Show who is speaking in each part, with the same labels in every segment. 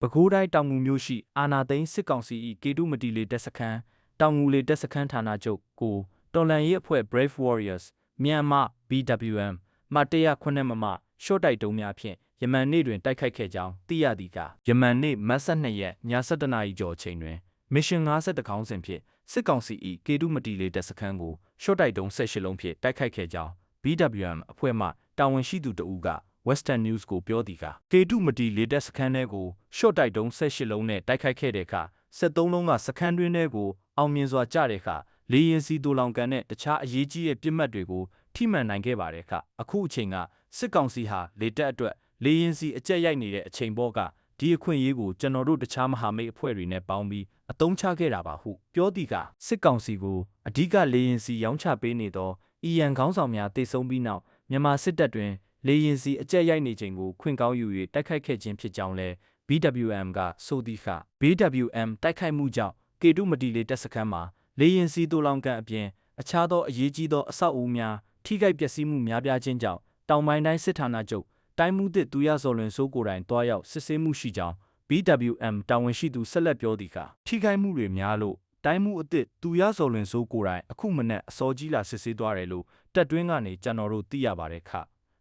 Speaker 1: ပဲခူးတိုင်းတောင်ငူမြို့ရှိအာနာသိန်းစစ်ကောင်စီ၏ကေတုမတီလေတပ်စခန်းတောင်ငူလေတပ်စခန်းဌာနချုပ်ကိုတော်လှန်ရေးအဖွဲ့ Brave Warriors မြန်မာ BWM မှ109မမရှော့တိုက်တုံးများဖြင့်ယမန်နေ့တွင်တိုက်ခိုက်ခဲ့ကြောင်းသိရသည်ကယမန်နေ့မတ်12ရက်ည7:00နာရီကျော်အချိန်တွင်မစ်ရှင်50ခေါင်းစဉ်ဖြင့်စစ်ကောင်စီ၏ကေတုမတီလေတပ်စခန်းကိုရှော့တိုက်တုံး18လုံးဖြင့်တိုက်ခိုက်ခဲ့ကြောင်း BWM အဖွဲ့မှတာဝန်ရှိသူတဦးကWestern News ကိုပြောသည်ကကေတုမတီလေတပ်စခန်းထဲကိုရှော့တိုက်တုံး18လုံးနဲ့တိုက်ခိုက်ခဲ့တဲ့အခါ73လုံးကစခန်းတွင်းထဲကိုအောင်မြင်စွာကျတဲ့အခါလေရင်စီတူလောင်ကန်တဲ့တခြားအရေးကြီးတဲ့ပြစ်မှတ်တွေကိုထိမှန်နိုင်ခဲ့ပါတယ်ခအခုအချိန်ကစစ်ကောင်စီဟာလေတပ်အတွက်လေရင်စီအကြက်ရိုက်နေတဲ့အချိန်ပေါ်ကဒီအခွင့်အရေးကိုကျွန်တော်တို့တခြားမဟာမိတ်အဖွဲ့တွေနဲ့ပေါင်းပြီးအသုံးချခဲ့တာပါဟုပြောသည်ကစစ်ကောင်စီကိုအဓိကလေရင်စီရောင်းချပေးနေသောEN ခေါင်းဆောင်များတိတ်ဆုံးပြီးနောက်မြန်မာစစ်တပ်တွင်လေရင်စီအကြက်ရိုက်နေချိန်ကိုခွင့်ကောင်းယူ၍တိုက်ခိုက်ခဲ့ခြင်းဖြစ်ကြောင်းလဲ BWM ကဆိုသည်ခ BWM တိုက်ခိုက်မှုကြောင့်ကေတုမတီလေတပ်စခန်းမှာလေရင်စီတူလောင်ကန်အပြင်အခြားသောအရေးကြီးသောအဆောက်အဦများထိခိုက်ပျက်စီးမှုများပြားခြင်းကြောင့်တောင်ပိုင်းတိုင်းစစ်ဌာနချုပ်တိုင်းမှုသစ်သူရဇော်လွင်စိုးကိုယ်တိုင်တွားရောက်စစ်ဆေးမှုရှိကြောင်း BWM တာဝန်ရှိသူဆက်လက်ပြောသည်ခထိခိုက်မှုတွေများလို့တိုင်းမှုအသစ်သူရဇော်လွင်စိုးကိုယ်တိုင်အခုမနေ့အစောကြီးလာစစ်ဆေးသွားတယ်လို့တပ်တွင်းကနေကျွန်တော်တို့သိရပါတယ်ခ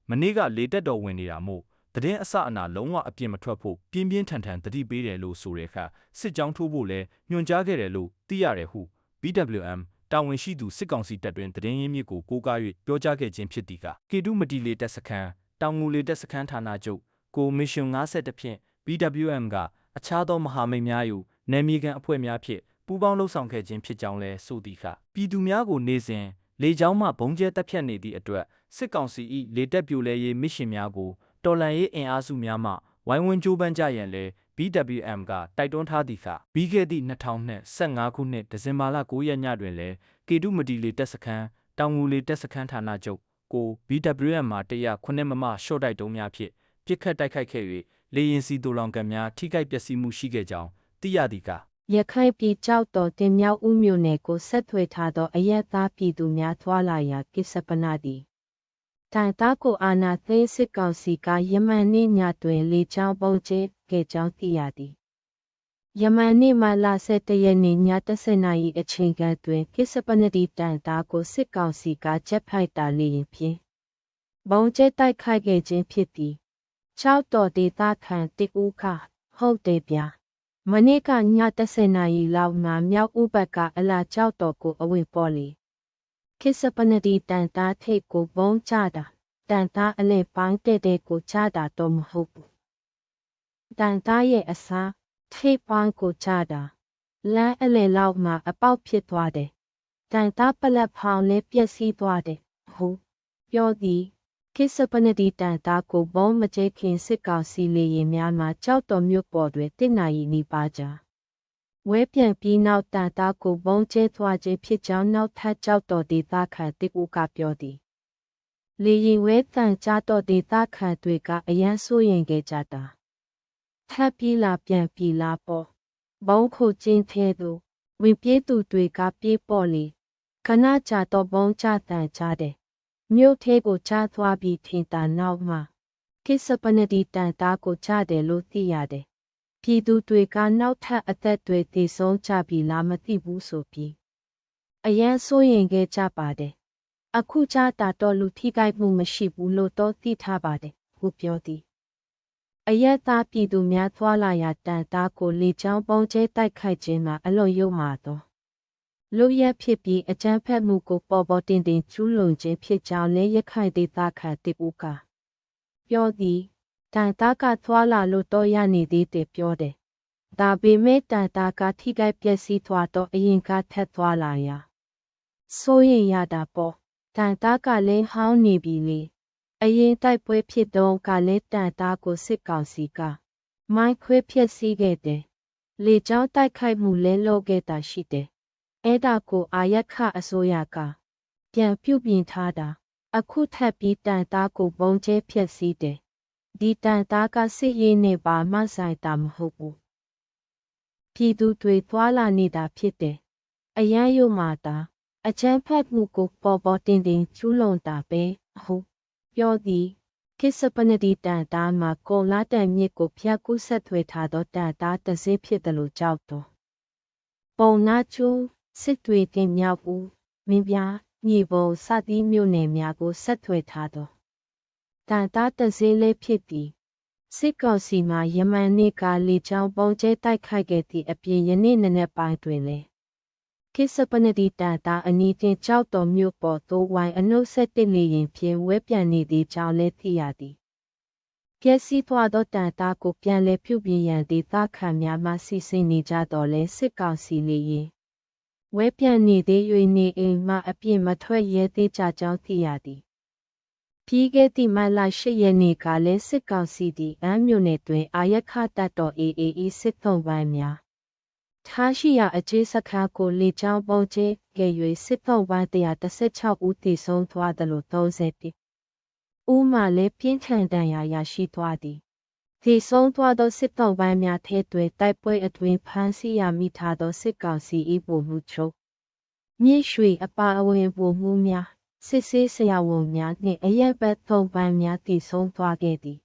Speaker 1: မနေ့ကလေတက်တော်ဝင်နေတာမို့တည်င်းအစအနာလုံးဝအပြင်းမထွက်ဖို့ပြင်းပြင်းထန်ထန်တတိပေးတယ်လို့ဆိုတဲ့ခစစ်ကြောင်းထိုးဖို့လဲညွှန်ကြားခဲ့တယ်လို့သိရတယ်ဟု BWM တာဝန်ရှိသူစစ်ကောင်စီတပ်တွင်တည်င်းရင်းမြစ်ကိုကိုးကား၍ပြောကြားခဲ့ခြင်းဖြစ်သည်ကကေတုမတီလေတပ်စခန်းတောင်ငူလေတပ်စခန်းဌာနချုပ်ကိုမစ်ရှင်50ဖြင့် BWM ကအခြားသောမဟာမိတ်များယူနယ်မြေခံအဖွဲ့များဖြင့်ပူးပေါင်းလှုပ်ဆောင်ခဲ့ခြင်းဖြစ်ကြောင်းလဲဆိုသည်ခပြည်သူများကိုနေစဉ်လေကြောင်းမှဘုံကျဲတပ်ဖြတ်နေသည့်အတွက်စစ်ကောင်စီ၏လေတပ်ပြိုလဲရေးမစ်ရှင်များကိုတော်လှန်ရေးအင်အားစုများမှဝိုင်းဝန်းကြိုးပမ်းကြရန်လဲ BWM ကတိုက်တွန်းထားသည်ခပြီးခဲ့သည့်2015ခုနှစ်ဒီဇင်ဘာလ9ရက်ညတွင်လဲကေတုမတီလေတပ်စခန်းတောင်ငူလေတပ်စခန်းဌာနချုပ်ကို BWM မှ109မမရှော့တိုက်တုံးများဖြင့်ပြစ်ခတ်တိုက်ခိုက်ခဲ့၍လေရင်စီတူလောင်ကန်များထိခိုက်ပျက်စီးမှုရှိခဲ့ကြောင်းသိရသည်က
Speaker 2: ရခိုင်ပြည်ကြောက်တော်တင်မြောက်ဦးမြို့နယ်ကိုဆက်သွယ်ထားသောအရက်သားပြည်သူများထွာလာရာကိစ္စပနာသည်တိုင်သားကိုအာနာသိန်းစစ်ကောင်စီကယမန်နေ့ညတွင်လေကြောင်းပုံကျဲခဲ့ကြောင်းသိရသည်ယမန်နေ့မှလ17ရက်နေ့ည10:00နာရီအချိန်ကတွင်ကိစ္စပနဒီတိုင်သားကိုစစ်ကောင်စီကဂျက်ဖိုက်တာလေရင်ဖြင့်ပုံကျဲတိုက်ခိုက်ခဲ့ခြင်းဖြစ်သည်ကြောက်တော်ဒေသခံတစ်ဦးကဟုတ်တယ်ဗျာမနေ့ကည10:00နာရီလောက်မှာမြောက်ဥဘက်ကအလာကြောက်တော်ကိုအဝင်ပေါ်လေကိစ္စပနဒီတန်သားထိတ်ကိုဘုံချတာတန်သားအလဲပိုင်းတဲ့ကိုချတာတော့မဟုတ်ဘူးတန်သားရဲ့အစားထိတ်ပိုင်းကိုချတာလမ်းအလဲလောက်မှာအပေါက်ဖြစ်သွားတယ်တန်သားပလက်ဖောင်လည်းပျက်စီးသွားတယ်ဟုတ်ပြောသည်ကိစ္စပနဒီတန်သားကိုဘုံမကျဲခင်စစ်ကောင်စီလေရင်များမှာကြောက်တော်မြို့ပေါ်တွင်တစ်နာရီနီးပါးကြာဝဲပြန်ပြီးနောက်တန်သားကိုဘုံကျဲသွားခြင်းဖြစ်ကြောင်းနောက်ထပ်ကြောက်တော်ဒေသခံတစ်ဦးကပြောသည်လေရင်ဝဲတန်ကြတော်ဒေသခံတွေကအရန်ဆိုရင်ခဲ့ကြတာထပ်ပြီးလာပြန်ပြီးလာပေါ့ဘုံခုချင်းသေးသူဝင်ပြေးသူတွေကပြေးပေါ်လေခဏကြာတော့ဘုံချတန်ကြတယ်မြို့ထဲကိုချသွားပြီးထင်တာနောက်မှကိစ္စပနဒီတန်သားကိုချတယ်လို့သိရတယ်ပြည်သူတွေကနောက်ထပ်အသက်တွေတည်ဆုံးကြပြီလားမသိဘူးဆိုပြီးအရန်ဆိုရင်ခဲ့ကြပါတယ်အခုချတာတော့လူထိခိုက်မှုမရှိဘူးလို့တော့သိထားပါတယ်ဟုပြောသည်အရက်သားပြည်သူများသွားလာရာတန်သားကိုလေကြောင်းပုံကျဲတိုက်ခိုက်ခြင်းမှာအလွန်ယုံမာတော့လူရက်ဖြစ်ပြီးအကြမ်းဖက်မှုကိုပေါ်ပေါ်တင်တင်ကျူးလွန်ခြင်းဖြစ်ကြောင်းလည်းရခိုင်ဒေသခံတစ်ဦးကပြောသည်တန်သားကသွားလာလို့တော့ရနေသေးတယ်ပြောတယ်ဒါပေမဲ့တန်သားကထိခိုက်ပျက်စီးသွားတော့အရင်ကထက်သွားလာရာဆိုရင်ရတာပေါ့တန်သားကလည်းဟောင်းနေပြီလေအရင်တိုက်ပွဲဖြစ်တော့ကလည်းတန်သားကိုစစ်ကောင်စီကမိုင်းခွဲဖြစ်စီခဲ့တယ်လေကြောင်းတိုက်ခိုက်မှုလဲလုပ်ခဲ့တာရှိတယ်အဲ့ဒါကိုအာရခအစိုးရကပြန်ပြုပြင်ထားတာအခုထပ်ပြီးတန်သားကိုဘုံကျဲဖြစ်စီတယ်ဒီတန်သားကစစ်ရေးနဲ့ပါမဆိုင်တာမဟုတ်ဘူးပြည်သူတွေသွားလာနေတာဖြစ်တယ်အရန်ယုံမာတာအချမ်းဖတ်မှုကိုပေါ်ပေါ်တင်တင်ကျူးလွန်တာပဲဟုတ်ပြောသည် ကိစ္စပနဒီတန်တာမှာကောလာတန်မြစ်ကိုဖျက်ကူးဆက်ထွေထားသောတန်တာတစေးဖြစ်တယ်လို့ကြောက်တော့ပုံနာကျိုးစစ်တွေတင်မြောက်ဦးမင်းပြမြေပေါ်စသည်မြို့နယ်များကိုဆက်ထွေထားသောတန်တာတစေးလေးဖြစ်သည်စစ်ကောင်စီမှာယမန်နေ့ကလေကြောင်းပုံကျဲတိုက်ခိုက်ခဲ့သည့်အပြင်ယနေ့နနက်ပိုင်းတွင်လည်းကိစ္စပနဒီတန်တာအနီးတင်ကြောက်တော်မြို့ပေါ်သို့ဝိုင်းအနှုတ်ဆက်တင်နေရင်ဖြင့်ဝဲပြန်နေသည့်ကြောင်းလည်းသိရသည်ပျက်စီးသွားသောတန်တာကိုပြန်လည်ပြုပြင်ရန်ဒေသခံများမှစီစဉ်နေကြတော့လဲစစ်ကောင်စီလေရင်ဝဲပြန်နေသေး၍နေအိမ်မှအပြစ်မထွက်ရဲသေးကြကြောင်းသိရသည်ပြီးခဲ့သည့်မတ်လ8 ရက်နေ့ကလည်းစစ်ကောင်စီသည်အမ်းမြို့နယ်တွင်အာရခတပ်တော် AAE စစ်သုံးပိုင်းများထားရှိရာအခြေစခန်းကိုလေကြောင်းပုံကျဲခဲ့၍စစ်သုံးပိုင်း116ဦးသေဆုံးသွားသလို30ဦးမှလည်းပြင်းထန်ဒဏ်ရာရရှိသွားသည်သေဆုံးသွားသောစစ်သုံးပိုင်းများထဲတွင်တိုက်ပွဲအတွင်းဖမ်းဆီးရမိထားသောစစ်ကောင်စီ၏ဗိုလ်မှူးချုပ်မြင့်ရွှေအပါအဝင်ဗိုလ်မှူးများစစ်ဆေးဆရာဝန်များနှင့်အရက်ဘက်သုံးပိုင်းများတည်ဆုံးသွားခဲ့သည်